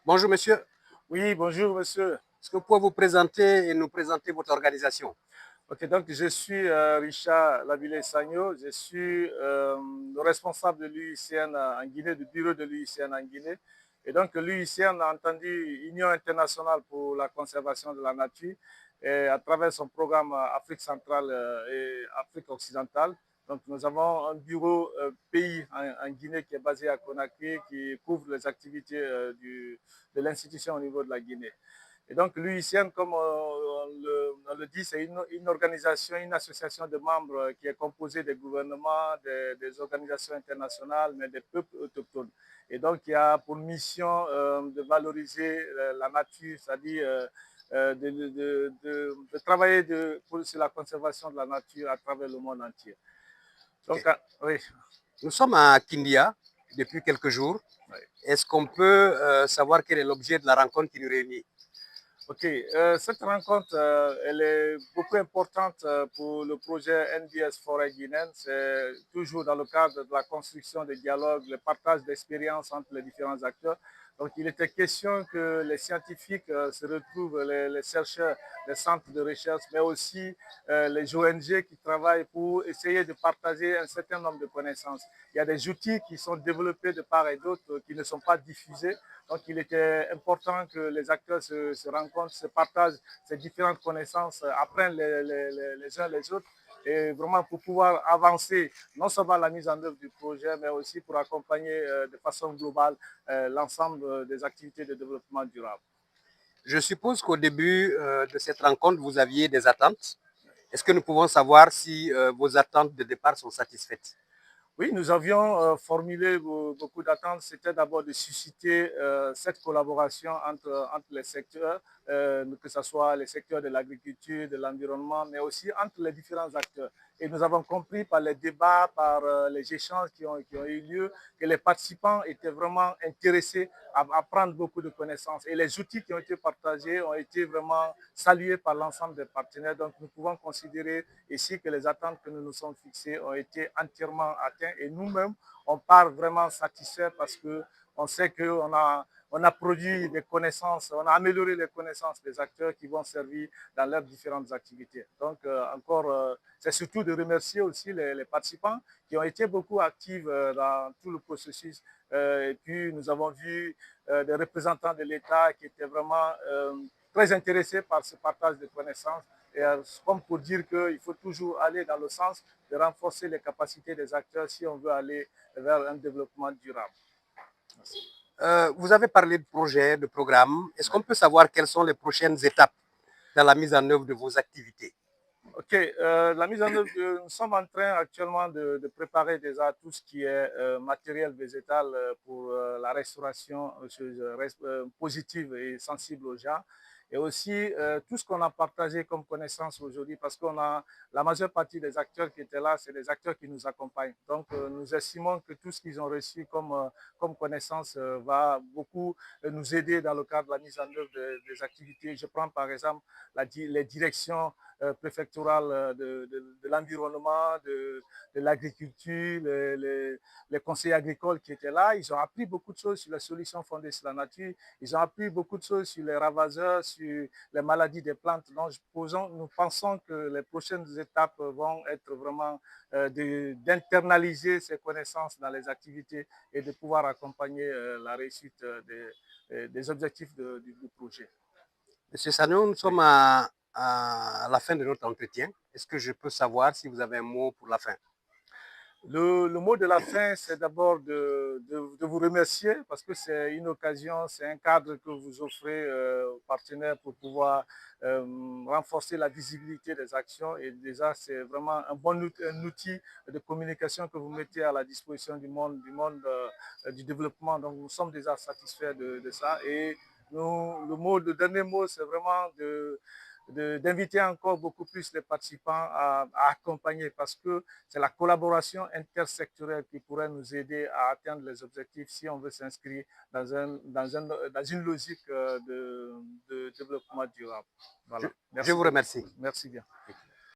Bonjour monsieur, Oui, bonjour monsieur. est-ce que vous pouvez vous présenter et nous présenter votre organisation? Ok, donc je suis Richard Lavillé-Sagno, je suis le responsable de l'UICN en Guinée, du bureau de l'UICN en Guinée. Et donc l'UICN a entendu Union internationale pour la conservation de la nature et à travers son programme Afrique centrale et Afrique occidentale. Donc nous avons un bureau pays en Guinée qui est basé à Conakry, qui couvre les activités de l'institution au niveau de la Guinée. Et donc l'UICN, comme on le dit, c'est une organisation, une association de membres qui est composée des gouvernements, des organisations internationales, mais des peuples autochtones. Et donc il y a pour mission de valoriser la nature, c'est-à-dire de travailler sur la conservation de la nature à travers le monde entier. Donc, Ok. oui. Nous sommes à Kindia depuis quelques jours. Oui. Est-ce qu'on peut savoir quel est l'objet de la rencontre qui nous réunit? Ok, cette rencontre, elle est beaucoup importante pour le projet NBS Forêt guinéenne. C'est toujours dans le cadre de la construction des dialogues, le partage d'expériences entre les différents acteurs. Donc, il était question que les scientifiques se retrouvent, les chercheurs, les centres de recherche, mais aussi les ONG qui travaillent pour essayer de partager un certain nombre de connaissances. Il y a des outils qui sont développés de part et d'autre qui ne sont pas diffusés. Donc, il était important que les acteurs se rencontrent, se partagent ces différentes connaissances, apprennent les uns les autres, et vraiment pour pouvoir avancer non seulement la mise en œuvre du projet, mais aussi pour accompagner de façon globale l'ensemble des activités de développement durable. Je suppose qu'au début de cette rencontre, vous aviez des attentes. Est-ce que nous pouvons savoir si vos attentes de départ sont satisfaites? Oui, nous avions formulé beaucoup d'attentes. C'était d'abord de susciter cette collaboration entre les secteurs, que ce soit les secteurs de l'agriculture, de l'environnement, mais aussi entre les différents acteurs. Et nous avons compris par les débats, par les échanges qui ont eu lieu, que les participants étaient vraiment intéressés à prendre beaucoup de connaissances. Et les outils qui ont été partagés ont été vraiment salués par l'ensemble des partenaires. Donc, nous pouvons considérer ici que les attentes que nous nous sommes fixées ont été entièrement atteintes et nous-mêmes, on part vraiment satisfait parce qu'on sait qu'on a produit des connaissances, on a amélioré les connaissances des acteurs qui vont servir dans leurs différentes activités. Donc, c'est surtout de remercier aussi les participants qui ont été beaucoup actifs dans tout le processus. Et puis, nous avons vu des représentants de l'État qui étaient vraiment très intéressés par ce partage de connaissances. Et comme pour dire qu'il faut toujours aller dans le sens de renforcer les capacités des acteurs si on veut aller vers un développement durable. Merci. Vous avez parlé de projets, de programmes. Est-ce Ouais. qu'on peut savoir quelles sont les prochaines étapes dans la mise en œuvre de vos activités? Ok, la mise en œuvre, nous sommes en train actuellement de préparer déjà tout ce qui est matériel végétal pour la restauration positive et sensible aux gens. Et aussi tout ce qu'on a partagé comme connaissance aujourd'hui, parce qu'on a la majeure partie des acteurs qui étaient là, c'est des acteurs qui nous accompagnent. Donc nous estimons que tout ce qu'ils ont reçu comme connaissance va beaucoup nous aider dans le cadre de la mise en œuvre des activités. Je prends par exemple les directions préfectorales de l'environnement, de l'agriculture, les conseillers agricoles qui étaient là. Ils ont appris beaucoup de choses sur les solutions fondées sur la nature. Ils ont appris beaucoup de choses sur les ravageurs, sur les maladies des plantes. Donc, nous pensons que les prochaines étapes vont être vraiment d'internaliser ces connaissances dans les activités et de pouvoir accompagner la réussite des objectifs du projet. Monsieur Sagnon, nous Oui. sommes à la fin de notre entretien. Est-ce que je peux savoir si vous avez un mot pour la fin? Le mot de la fin, c'est d'abord de vous remercier parce que c'est une occasion, c'est un cadre que vous offrez aux partenaires pour pouvoir renforcer la visibilité des actions. Et déjà, c'est vraiment un outil de communication que vous mettez à la disposition du développement. Donc, nous sommes déjà satisfaits de ça. Et le dernier mot, c'est vraiment d'inviter encore beaucoup plus les participants à accompagner parce que c'est la collaboration intersectorielle qui pourrait nous aider à atteindre les objectifs si on veut s'inscrire dans une logique de développement durable. Je, Voilà. je Merci vous beaucoup. remercie. Merci bien.